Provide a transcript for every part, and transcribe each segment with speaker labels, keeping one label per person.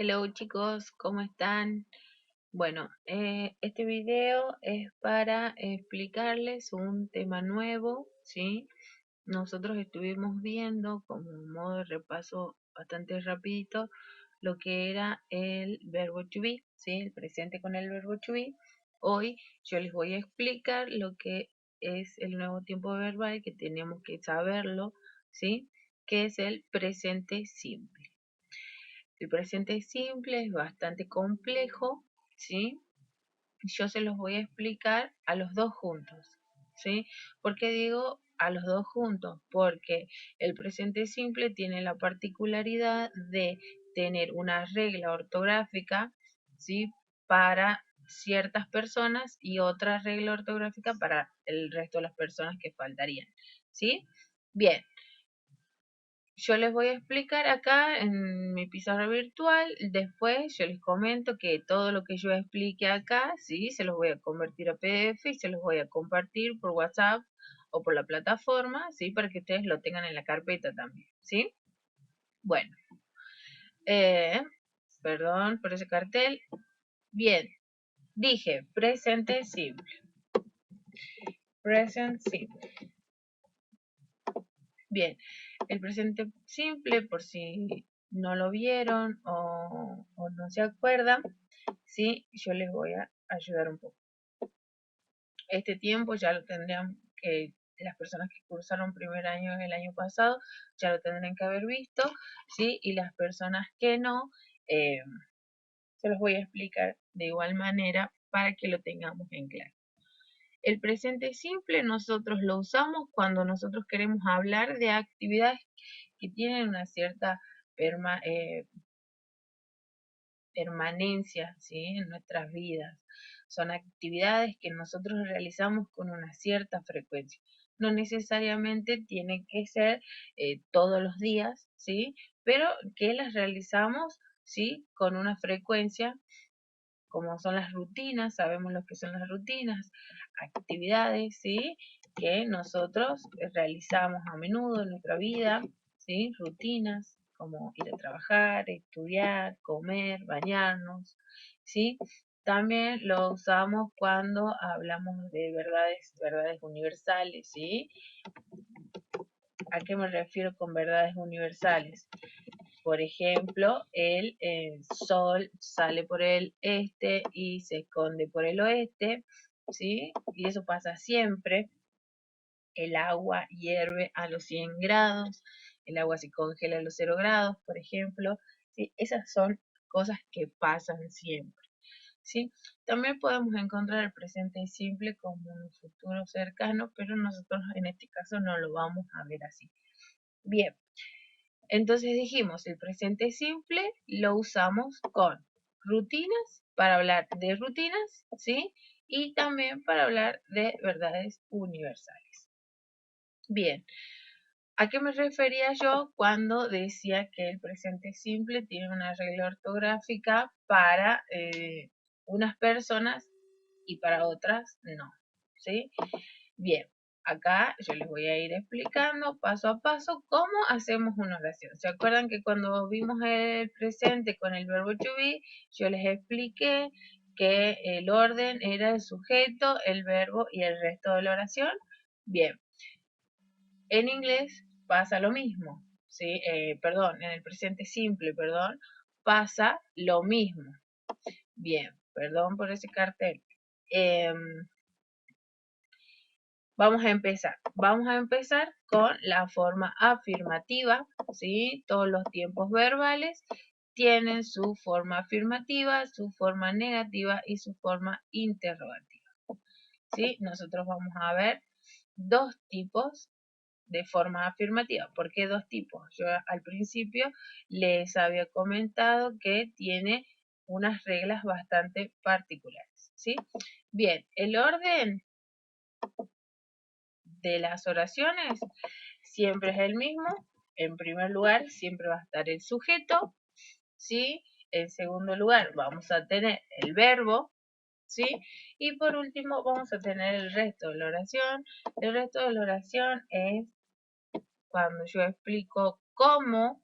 Speaker 1: Hello chicos, ¿cómo están? Bueno, este video es para explicarles un tema nuevo, ¿sí? Nosotros estuvimos viendo como un modo de repaso bastante rapidito lo que era el verbo to be, ¿sí? El presente con el verbo to be. Hoy yo les voy a explicar lo que es el nuevo tiempo verbal, que tenemos que saberlo, ¿sí? Que es el presente simple. El presente simple es bastante complejo, ¿sí? Yo se los voy a explicar a los dos juntos, ¿sí? ¿Por qué digo a los dos juntos? Porque el presente simple tiene la particularidad de tener una regla ortográfica, ¿sí? Para ciertas personas y otra regla ortográfica para el resto de las personas que faltarían, ¿sí? Bien, yo les voy a explicar acá en mi pizarra virtual. Después yo les comento que todo lo que yo explique acá, sí, se los voy a convertir a PDF y se los voy a compartir por WhatsApp o por la plataforma, sí, para que ustedes lo tengan en la carpeta también, ¿sí? Bueno, eh, perdón por ese cartel. Bien, dije presente simple. Present simple. Bien, el presente simple, por si no lo vieron o no se acuerdan, ¿sí? Yo les voy a ayudar un poco. Este tiempo ya lo tendrían que, las personas que cursaron primer año el año pasado, ya lo tendrían que haber visto, ¿sí? Y las personas que no, eh, se los voy a explicar de igual manera para que lo tengamos en claro. El presente simple nosotros lo usamos cuando nosotros queremos hablar de actividades que tienen una cierta permanencia, ¿sí? En nuestras vidas. Son actividades que nosotros realizamos con una cierta frecuencia. No necesariamente tiene que ser todos los días, ¿sí? Pero que las realizamos, ¿sí? Con una frecuencia, como son las rutinas, sabemos lo que son las rutinas, actividades, ¿sí? Que nosotros realizamos a menudo en nuestra vida, ¿sí? Rutinas como ir a trabajar, estudiar, comer, bañarnos, ¿sí? También lo usamos cuando hablamos de verdades universales, ¿sí? ¿A qué me refiero con verdades universales? Por ejemplo, el sol sale por el este y se esconde por el oeste, ¿sí? Y eso pasa siempre. El agua hierve a los 100 grados, el agua se congela a los 0 grados, por ejemplo, ¿sí? Esas son cosas que pasan siempre, ¿sí? También podemos encontrar el presente simple como un futuro cercano, pero nosotros en este caso no lo vamos a ver así. Bien, entonces dijimos, el presente simple lo usamos con rutinas, para hablar de rutinas, ¿sí? Y también para hablar de verdades universales. Bien, ¿a qué me refería yo cuando decía que el presente simple tiene una regla ortográfica para unas personas y para otras no? ¿Sí? Bien, acá yo les voy a ir explicando paso a paso cómo hacemos una oración. ¿Se acuerdan que cuando vimos el presente con el verbo to be, yo les expliqué que el orden era el sujeto, el verbo y el resto de la oración? Bien, en inglés pasa lo mismo, ¿sí? Perdón, en el presente simple, perdón, pasa lo mismo. Bien, perdón por ese cartel. Em, Vamos a empezar. Vamos a empezar con la forma afirmativa, ¿sí? Todos los tiempos verbales tienen su forma afirmativa, su forma negativa y su forma interrogativa, ¿sí? Nosotros vamos a ver dos tipos de forma afirmativa. ¿Por qué dos tipos? Yo al principio les había comentado que tiene unas reglas bastante particulares, ¿sí? Bien, el orden de las oraciones siempre es el mismo. En primer lugar, siempre va a estar el sujeto, ¿sí? En segundo lugar, vamos a tener el verbo, ¿sí? Y por último, vamos a tener el resto de la oración. El resto de la oración es cuando yo explico cómo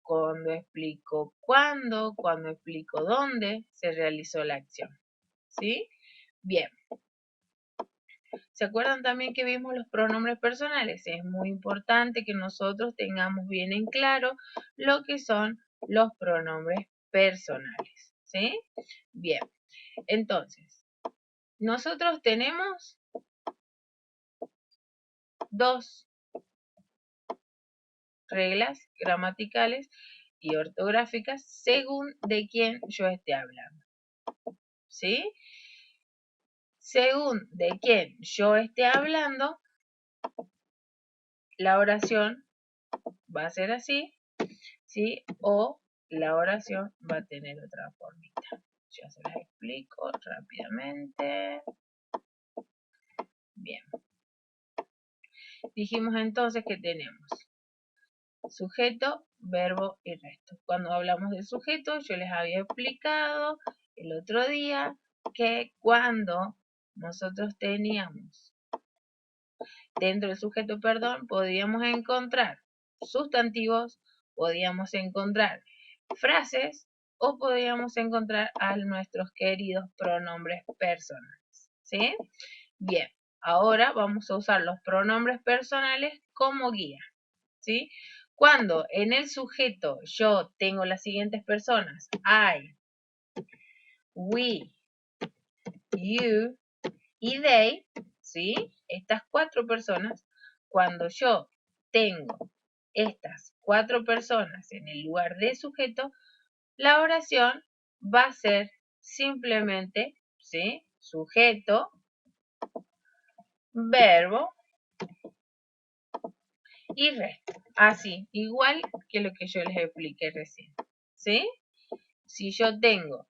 Speaker 1: cuando explico cuándo, cuando explico dónde se realizó la acción. ¿Sí? Bien. ¿Se acuerdan también que vimos los pronombres personales? Es muy importante que nosotros tengamos bien en claro lo que son los pronombres personales. ¿Sí? Bien. Entonces, nosotros tenemos dos reglas gramaticales y ortográficas según de quién yo esté hablando. ¿Sí? Según de quién yo esté hablando, la oración va a ser así, ¿sí? O la oración va a tener otra formita. Ya se las explico rápidamente. Bien. Dijimos entonces que tenemos sujeto, verbo y resto. Cuando hablamos de sujeto, yo les había explicado el otro día que cuando nosotros teníamos dentro del sujeto, perdón, podíamos encontrar sustantivos, podíamos encontrar frases o podíamos encontrar a nuestros queridos pronombres personales. ¿Sí? Bien, ahora vamos a usar los pronombres personales como guía. ¿Sí? Cuando en el sujeto yo tengo las siguientes personas, I, we, you y they, ¿sí? Estas 4 personas, cuando yo tengo estas 4 personas en el lugar de sujeto, la oración va a ser simplemente, ¿sí? Sujeto, verbo y resto. Así, igual que lo que yo les expliqué recién, ¿sí? Si yo tengo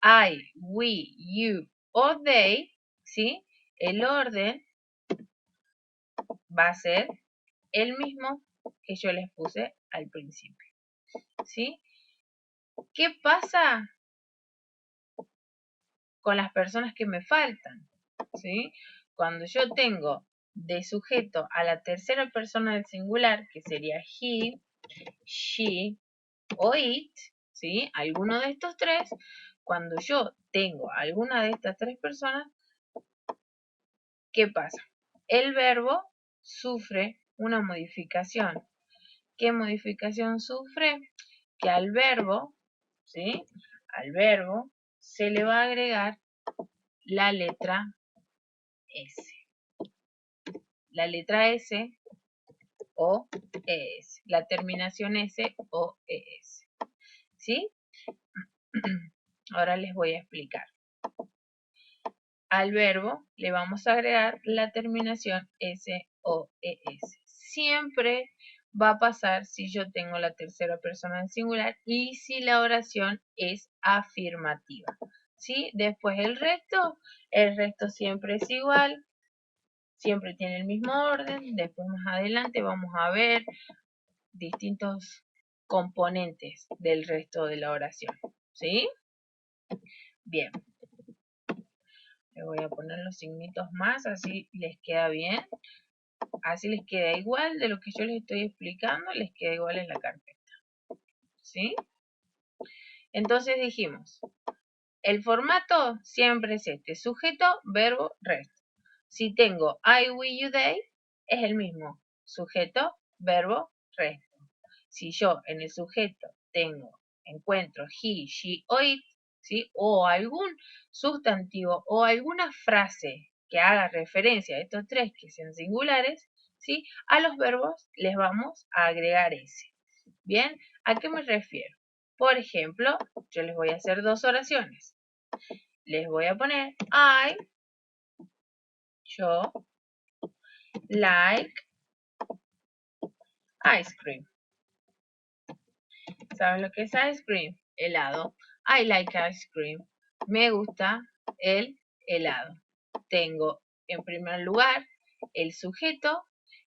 Speaker 1: I, we, you o they, ¿sí? El orden va a ser el mismo que yo les puse al principio, ¿sí? ¿Qué pasa con las personas que me faltan? ¿Sí? Cuando yo tengo de sujeto a la tercera persona del singular, que sería he, she o it, ¿sí? Alguno de estos tres, cuando yo tengo alguna de estas 3 personas, ¿qué pasa? El verbo sufre una modificación. ¿Qué modificación sufre? Que al verbo, ¿sí? Al verbo se le va a agregar la letra S. La letra S o ES. La terminación S o ES. ¿Sí? Ahora les voy a explicar. Al verbo le vamos a agregar la terminación S o ES. Siempre va a pasar si yo tengo la tercera persona del singular y si la oración es afirmativa. ¿Sí? Después el resto siempre es igual, siempre tiene el mismo orden. Después más adelante vamos a ver distintos componentes del resto de la oración. ¿Sí? Bien. Le voy a poner los signitos más, así les queda bien. Así les queda igual de lo que yo les estoy explicando, les queda igual en la carpeta. ¿Sí? Entonces dijimos, el formato siempre es este, sujeto, verbo, resto. Si tengo I, we, you, they, es el mismo, sujeto, verbo, resto. Si yo en el sujeto encuentro he, she o it, ¿sí? O algún sustantivo o alguna frase que haga referencia a estos 3 que sean singulares, ¿sí? A los verbos les vamos a agregar ese. Bien, ¿a qué me refiero? Por ejemplo, yo les voy a hacer 2 oraciones. Les voy a poner I, yo, like ice cream. ¿Saben lo que es ice cream? Helado. I like ice cream. Me gusta el helado. Tengo en primer lugar el sujeto,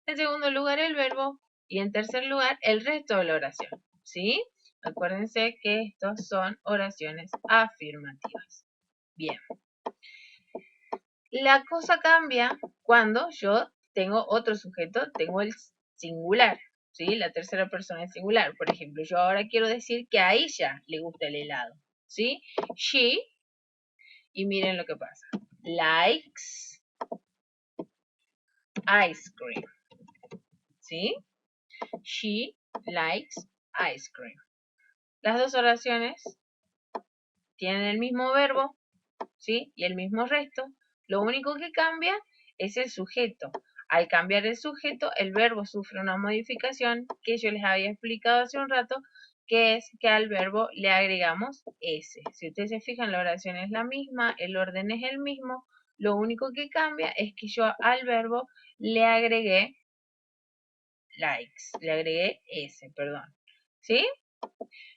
Speaker 1: en segundo lugar el verbo y en tercer lugar el resto de la oración. ¿Sí? Acuérdense que estos son oraciones afirmativas. Bien. La cosa cambia cuando yo tengo otro sujeto, tengo el singular. ¿sí? La tercera persona en singular. Por ejemplo, yo ahora quiero decir que a ella le gusta el helado, ¿sí? She, y miren lo que pasa. Likes ice cream, ¿sí? She likes ice cream. Las dos oraciones tienen el mismo verbo, ¿sí? Y el mismo resto. Lo único que cambia es el sujeto. Al cambiar el sujeto, el verbo sufre una modificación que yo les había explicado hace un rato, que es que al verbo le agregamos S. Si ustedes se fijan, la oración es la misma, el orden es el mismo, lo único que cambia es que yo al verbo le agregué likes, le agregué S, perdón. ¿Sí?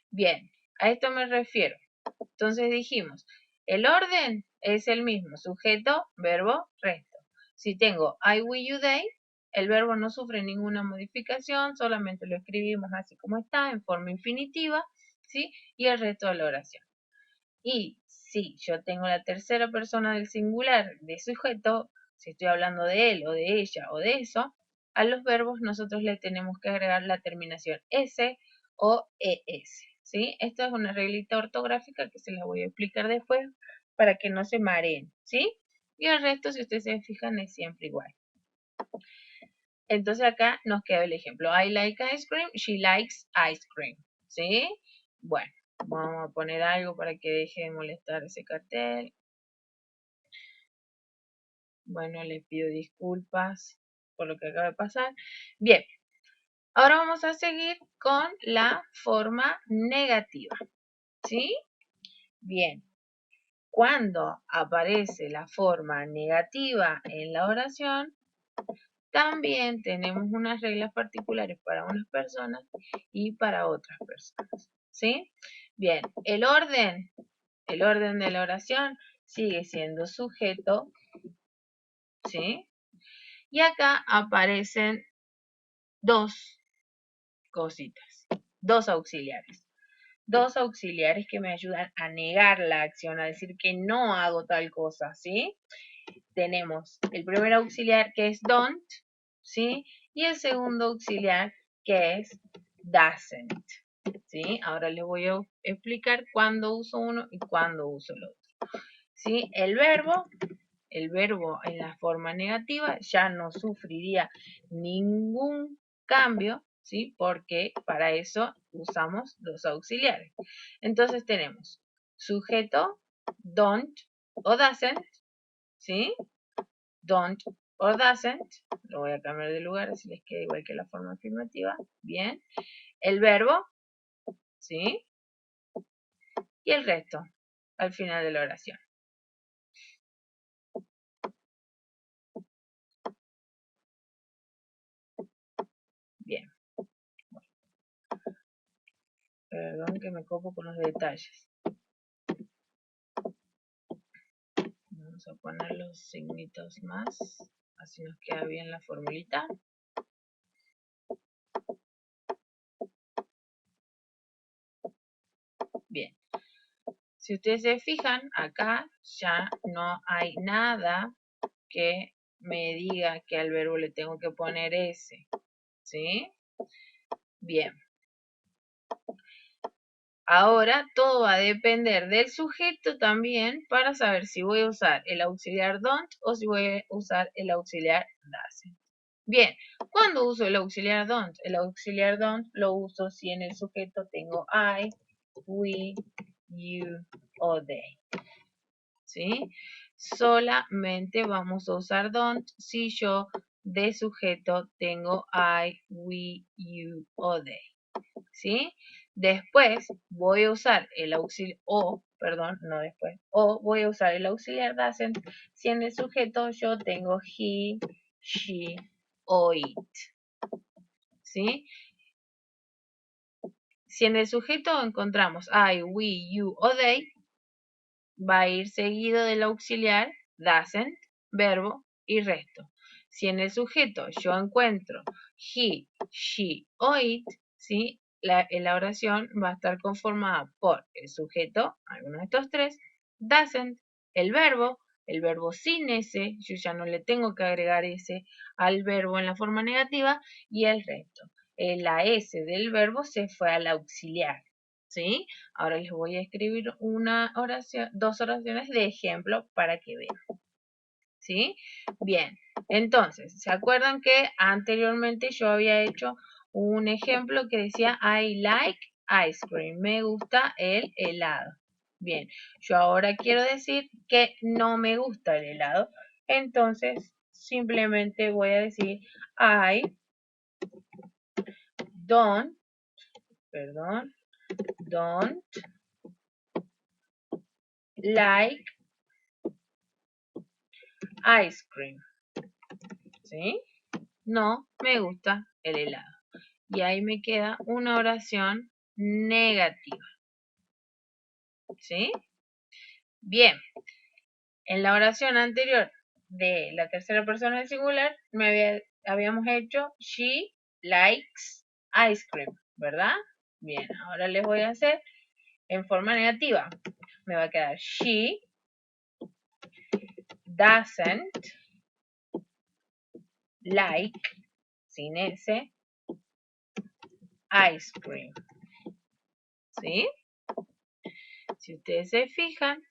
Speaker 1: Bien, a esto me refiero. Entonces dijimos, el orden es el mismo, sujeto, verbo, resto. Si tengo I, we, you, they, el verbo no sufre ninguna modificación, solamente lo escribimos así como está, en forma infinitiva, ¿sí? Y el resto de la oración. Y si yo tengo la tercera persona del singular de sujeto, si estoy hablando de él o de ella o de eso, a los verbos nosotros le tenemos que agregar la terminación S o ES. ¿Sí? Esto es una reglita ortográfica que se la voy a explicar después para que no se mareen. ¿Sí? Y el resto, si ustedes se fijan, es siempre igual. Entonces acá nos queda el ejemplo. I like ice cream, she likes ice cream. ¿Sí? Bueno, vamos a poner algo para que deje de molestar ese cartel. Bueno, les pido disculpas por lo que acaba de pasar. Bien, ahora vamos a seguir con la forma negativa. ¿Sí? Bien, cuando aparece la forma negativa en la oración, también tenemos unas reglas particulares para unas personas y para otras personas. ¿Sí? Bien, el orden de la oración sigue siendo sujeto, ¿sí? Y acá aparecen dos cositas, dos auxiliares. Dos auxiliares que me ayudan a negar la acción, a decir que no hago tal cosa, ¿sí? Tenemos el primer auxiliar que es don't, ¿sí? Y el segundo auxiliar que es doesn't, ¿sí? Ahora les voy a explicar cuándo uso uno y cuándo uso el otro, ¿sí? El verbo en la forma negativa ya no sufriría ningún cambio, ¿sí? Porque para eso usamos los auxiliares. Entonces tenemos sujeto, don't o doesn't, ¿sí? Don't o doesn't, lo voy a cambiar de lugar así les queda igual que la forma afirmativa, bien. El verbo, ¿sí? Y el resto al final de la oración. Bien. Perdón que me copo con los detalles. Vamos a poner los signitos más, así nos queda bien la formulita. Bien, si ustedes se fijan, acá ya no hay nada que me diga que al verbo le tengo que poner S, ¿sí? Bien. Ahora todo va a depender del sujeto también para saber si voy a usar el auxiliar don't o si voy a usar el auxiliar doesn't. Bien, ¿cuándo uso el auxiliar don't? El auxiliar don't lo uso si en el sujeto tengo I, we, you o they. ¿Sí? Solamente vamos a usar don't si yo de sujeto tengo I, we, you o they. ¿Sí? Después voy a usar el auxiliar, voy a usar el auxiliar doesn't si en el sujeto yo tengo he, she o it. ¿Sí? Si en el sujeto encontramos I, we, you o they, va a ir seguido del auxiliar doesn't, verbo y resto. Si en el sujeto yo encuentro he, she o it, ¿sí? La oración va a estar conformada por el sujeto, alguno de estos tres, doesn't, el verbo sin ese, yo ya no le tengo que agregar ese al verbo en la forma negativa, y el resto. la S del verbo se fue al auxiliar, ¿sí? Ahora les voy a escribir una oración, dos oraciones de ejemplo para que vean, ¿sí? Bien, entonces, ¿se acuerdan que anteriormente yo había hecho un ejemplo que decía I like ice cream, me gusta el helado? Bien, yo ahora quiero decir que no me gusta el helado, entonces simplemente voy a decir I don't, perdón, don't like ice cream, ¿sí? No me gusta el helado. Y ahí me queda una oración negativa, ¿sí? Bien, en la oración anterior de la tercera persona del singular habíamos hecho she likes ice cream, ¿verdad? Bien, ahora les voy a hacer en forma negativa. Me va a quedar she doesn't like, sin S, ice cream, ¿sí? Si ustedes se fijan,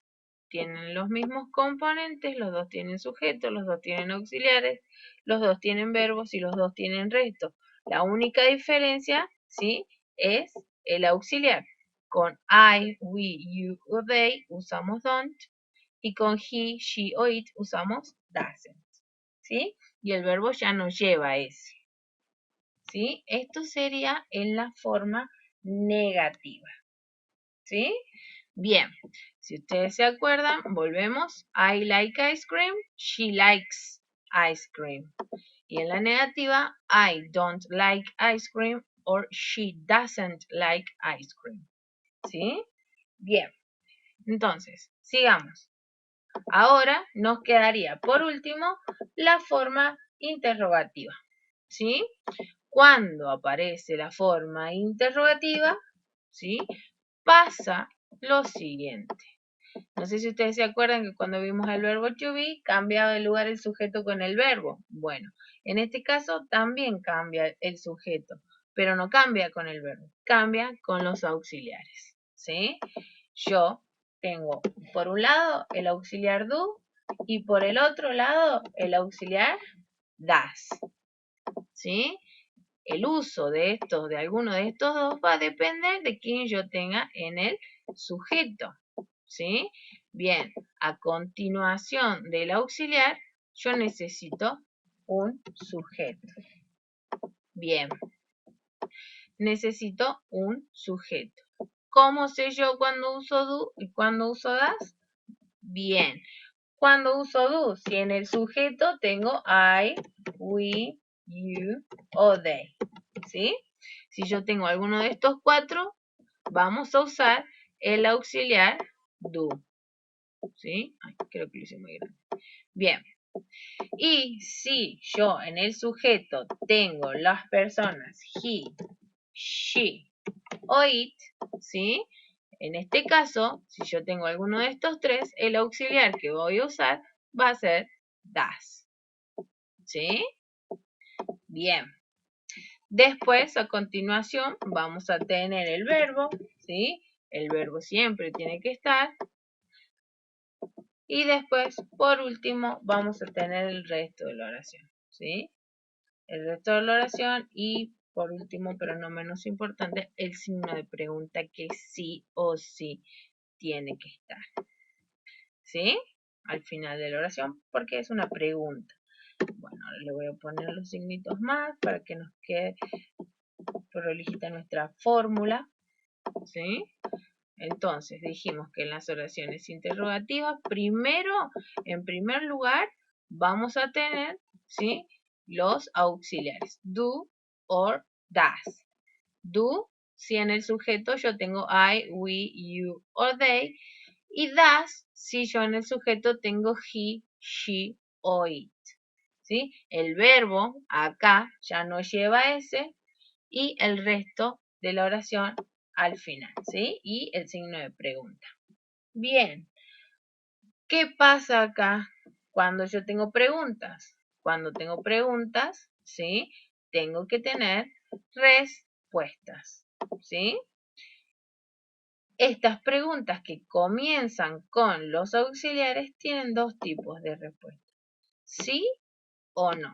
Speaker 1: tienen los mismos componentes, los dos tienen sujetos, los dos tienen auxiliares, los dos tienen verbos y los dos tienen restos. La única diferencia, ¿sí?, es el auxiliar. Con I, we, you o they usamos don't y con he, she o it usamos doesn't, ¿sí? Y el verbo ya no lleva ese, ¿sí? Esto sería en la forma negativa, ¿sí? Bien, si ustedes se acuerdan, volvemos. I like ice cream, she likes ice cream. Y en la negativa, I don't like ice cream or she doesn't like ice cream. ¿Sí? Bien, entonces, sigamos. Ahora nos quedaría, por último, la forma interrogativa. ¿Sí? Cuando aparece la forma interrogativa, ¿sí?, pasa lo siguiente. No sé si ustedes se acuerdan que cuando vimos el verbo to be, cambiaba de lugar el sujeto con el verbo. Bueno, en este caso también cambia el sujeto, pero no cambia con el verbo, cambia con los auxiliares, ¿sí? Yo tengo por un lado el auxiliar do y por el otro lado el auxiliar das, ¿sí? El uso de alguno de estos dos va a depender de quién yo tenga en el sujeto, ¿sí? Bien, a continuación del auxiliar, yo necesito un sujeto. Bien, necesito un sujeto. ¿Cómo sé yo cuando uso do y cuando uso das? Bien, cuando uso do, si en el sujeto tengo I, we, you o they, ¿sí? Si yo tengo alguno de estos cuatro, vamos a usar el auxiliar do, ¿sí? Ay, creo que lo hice muy grande. Bien, y si yo en el sujeto tengo las personas he, she o it, ¿sí? En este caso, si yo tengo alguno de estos tres, el auxiliar que voy a usar va a ser das, ¿sí? Bien. Después, a continuación, vamos a tener el verbo, ¿sí? El verbo siempre tiene que estar. Y después, por último, vamos a tener el resto de la oración, ¿sí? El resto de la oración y, por último, pero no menos importante, el signo de pregunta que sí o sí tiene que estar, ¿sí? Al final de la oración, porque es una pregunta. Bueno, ahora le voy a poner los signitos más para que nos quede prolijita nuestra fórmula, ¿sí? Entonces, dijimos que en las oraciones interrogativas, en primer lugar, vamos a tener, ¿sí?, los auxiliares, do or does. Do, si en el sujeto yo tengo I, we, you or they, y does, si yo en el sujeto tengo he, she o it, ¿sí? El verbo acá ya no lleva ese y el resto de la oración al final, ¿sí? Y el signo de pregunta. Bien, ¿qué pasa acá cuando yo tengo preguntas? Cuando tengo preguntas, ¿sí?, tengo que tener respuestas, ¿sí? Estas preguntas que comienzan con los auxiliares tienen dos tipos de respuesta. ¿Sí o no?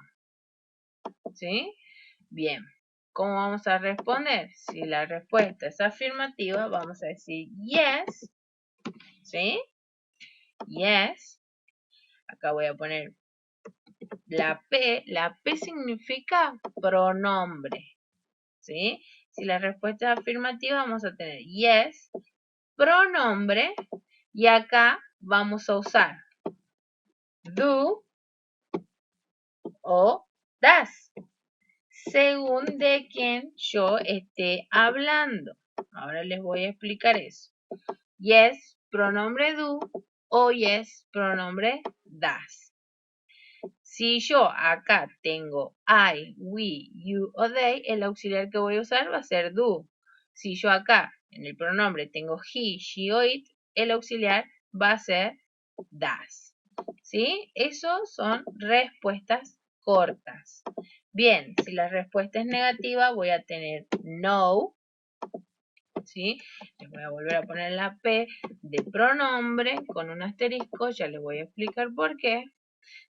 Speaker 1: ¿Sí? Bien. ¿Cómo vamos a responder? Si la respuesta es afirmativa, vamos a decir yes. ¿Sí? Yes. Acá voy a poner la P. La P significa pronombre. ¿Sí? Si la respuesta es afirmativa, vamos a tener yes, pronombre, y acá vamos a usar do o does, según de quién yo esté hablando. Ahora les voy a explicar eso. Yes, pronombre do, o yes, pronombre does. Si yo acá tengo I, we, you o they, el auxiliar que voy a usar va a ser do. Si yo acá en el pronombre tengo he, she o it, el auxiliar va a ser does. ¿Sí? Esos son respuestas cortas. Bien, si la respuesta es negativa, voy a tener no. ¿Sí? Les voy a volver a poner la P de pronombre con un asterisco. Ya les voy a explicar por qué.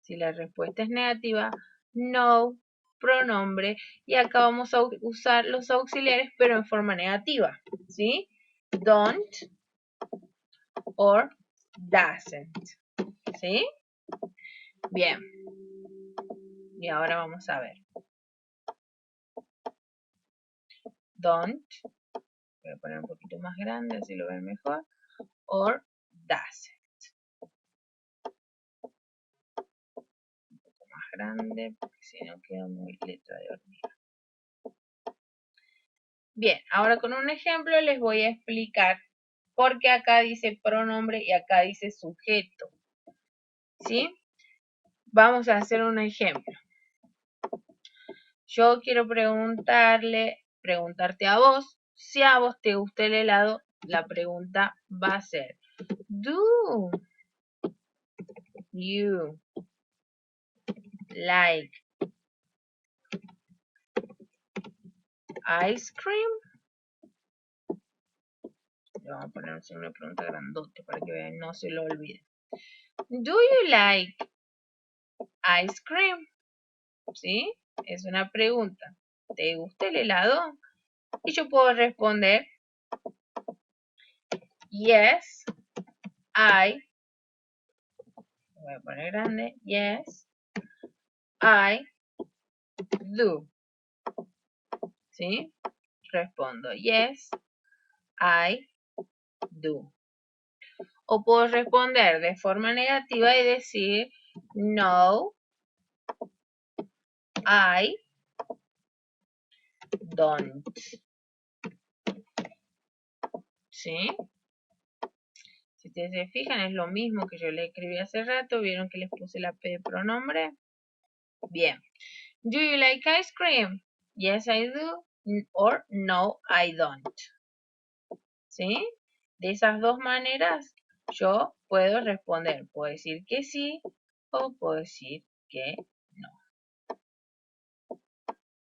Speaker 1: Si la respuesta es negativa, no, pronombre. Y acá vamos a usar los auxiliares, pero en forma negativa. ¿Sí? Don't or doesn't. ¿Sí? Bien. Y ahora vamos a ver. Don't. Voy a poner un poquito más grande, así lo ven mejor. Or doesn't. Un poco más grande, porque si no queda muy letra de hormiga. Bien, ahora con un ejemplo les voy a explicar por qué acá dice pronombre y acá dice sujeto. ¿Sí? Vamos a hacer un ejemplo. Yo quiero preguntarte a vos, si a vos te gusta el helado, la pregunta va a ser, do you like ice cream? Le vamos a poner un signo de pregunta grandote para que vean, no se lo olviden. Do you like ice cream? ¿Sí? Es una pregunta. ¿Te gusta el helado? Y yo puedo responder, yes, I, voy a poner grande, yes, I do. ¿Sí? Respondo, yes, I do. O puedo responder de forma negativa y decir, no, I don't. ¿Sí? Si ustedes se fijan, es lo mismo que yo le escribí hace rato. ¿Vieron que les puse la P de pronombre? Bien. Do you like ice cream? Yes, I do. Or no, I don't. ¿Sí? De esas dos maneras yo puedo responder. Puedo decir que sí o puedo decir que no.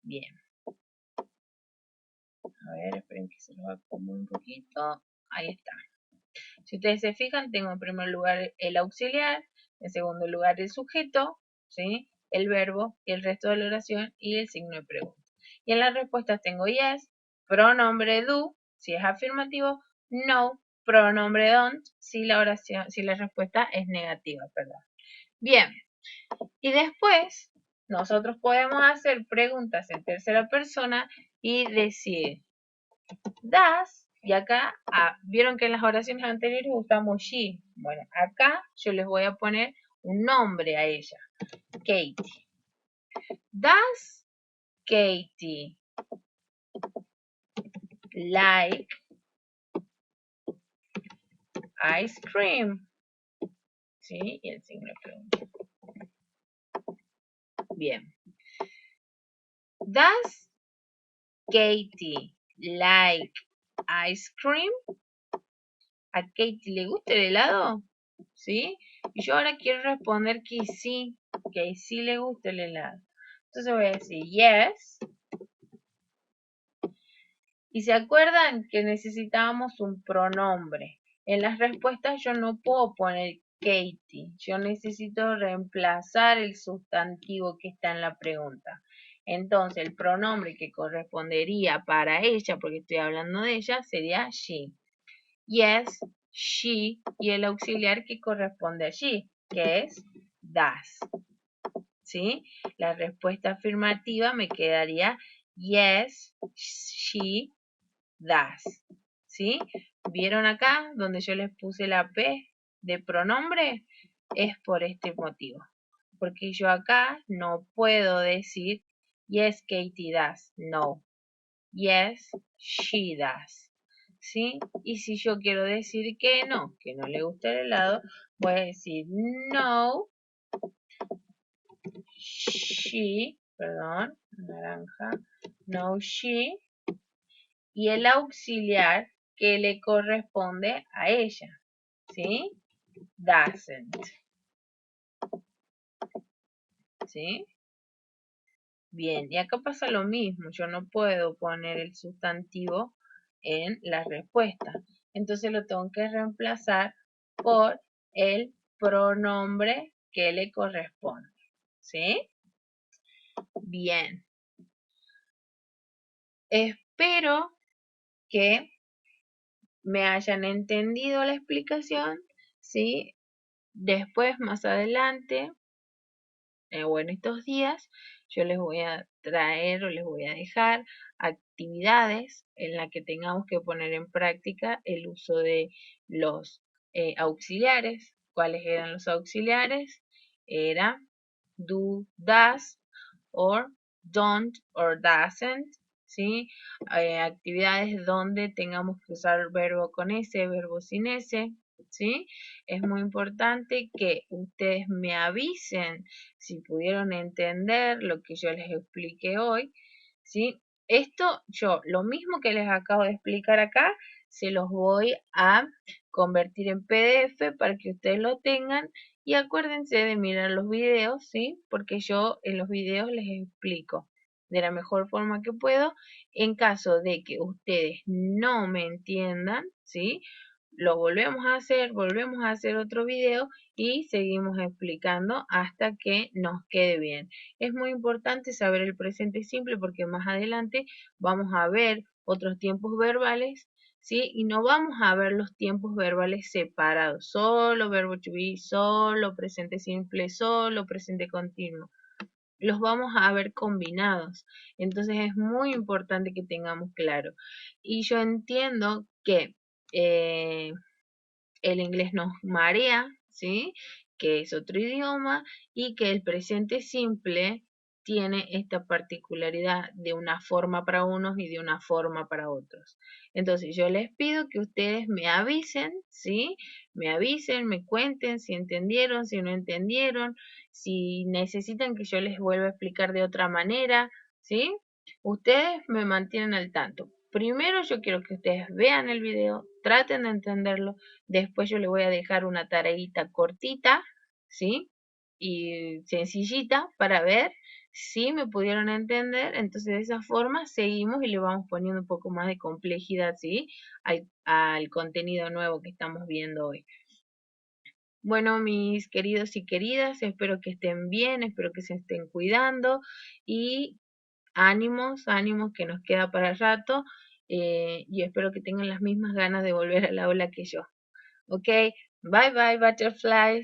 Speaker 1: Bien. A ver, esperen que se lo acomode un poquito. Ahí está. Si ustedes se fijan, tengo en primer lugar el auxiliar, en segundo lugar el sujeto, ¿sí? El verbo y el resto de la oración y el signo de pregunta. Y en las respuestas tengo yes, pronombre do, si es afirmativo, no, pronombre don't, si la respuesta es negativa, perdón. Bien, y después nosotros podemos hacer preguntas en tercera persona y decir, das, y acá, vieron que en las oraciones anteriores usamos she. Bueno, acá yo les voy a poner un nombre a ella, Katie. Does Katie like ice cream? ¿Sí? Y el signo de pregunta. Bien. Does Katie like ice cream? ¿A Katie le gusta el helado? ¿Sí? Y yo ahora quiero responder que sí le gusta el helado. Entonces voy a decir yes, Y se acuerdan que necesitábamos un pronombre. En las respuestas yo no puedo poner Katie, yo necesito reemplazar el sustantivo que está en la pregunta. Entonces el pronombre que correspondería para ella, porque estoy hablando de ella, sería she. Yes, she, y el auxiliar que corresponde allí, que es does. ¿Sí? La respuesta afirmativa me quedaría yes, she does. ¿Sí? ¿Vieron acá donde yo les puse la P de pronombre? Es por este motivo. Porque yo acá no puedo decir yes, Katie does. No. Yes, she does. ¿Sí? Y si yo quiero decir que no le gusta el helado, voy a decir no, she, perdón, naranja, no, she, y el auxiliar que le corresponde a ella, ¿sí? Doesn't, ¿sí? Bien, y acá pasa lo mismo, yo no puedo poner el sustantivo en la respuesta, entonces lo tengo que reemplazar por el pronombre que le corresponde, ¿sí? Bien, espero que me hayan entendido la explicación, ¿sí? Después, más adelante, o en estos días, yo les voy a traer o les voy a dejar actividades en las que tengamos que poner en práctica el uso de los auxiliares. ¿Cuáles eran los auxiliares? Era do, does, or don't, or doesn't, ¿sí? Actividades donde tengamos que usar verbo con S, verbo sin S, ¿sí? Es muy importante que ustedes me avisen si pudieron entender lo que yo les expliqué hoy, ¿sí? Esto yo, lo mismo que les acabo de explicar acá, se los voy a convertir en PDF para que ustedes lo tengan y acuérdense de mirar los videos, ¿sí? Porque yo en los videos les explico de la mejor forma que puedo. En caso de que ustedes no me entiendan, ¿sí? Lo volvemos a hacer otro video y seguimos explicando hasta que nos quede bien. Es muy importante saber el presente simple porque más adelante vamos a ver otros tiempos verbales, ¿sí? Y no vamos a ver los tiempos verbales separados, solo verbo to be, solo presente simple, solo presente continuo. Los vamos a ver combinados. Entonces es muy importante que tengamos claro. Y yo entiendo que el inglés nos marea, ¿sí? Que es otro idioma y que el presente simple tiene esta particularidad de una forma para unos y de una forma para otros. Entonces yo les pido que ustedes me avisen, ¿sí? Me avisen, me cuenten si entendieron, si no entendieron, si necesitan que yo les vuelva a explicar de otra manera, ¿sí? Ustedes me mantienen al tanto. Primero yo quiero que ustedes vean el video, traten de entenderlo. Después yo le voy a dejar una tareita cortita, ¿sí? Y sencillita para ver si me pudieron entender. Entonces de esa forma seguimos y le vamos poniendo un poco más de complejidad, ¿sí? Al contenido nuevo que estamos viendo hoy. Bueno, mis queridos y queridas, espero que estén bien, espero que se estén cuidando y ánimos, ánimos que nos queda para el rato y espero que tengan las mismas ganas de volver al aula que yo. Ok, bye bye butterflies.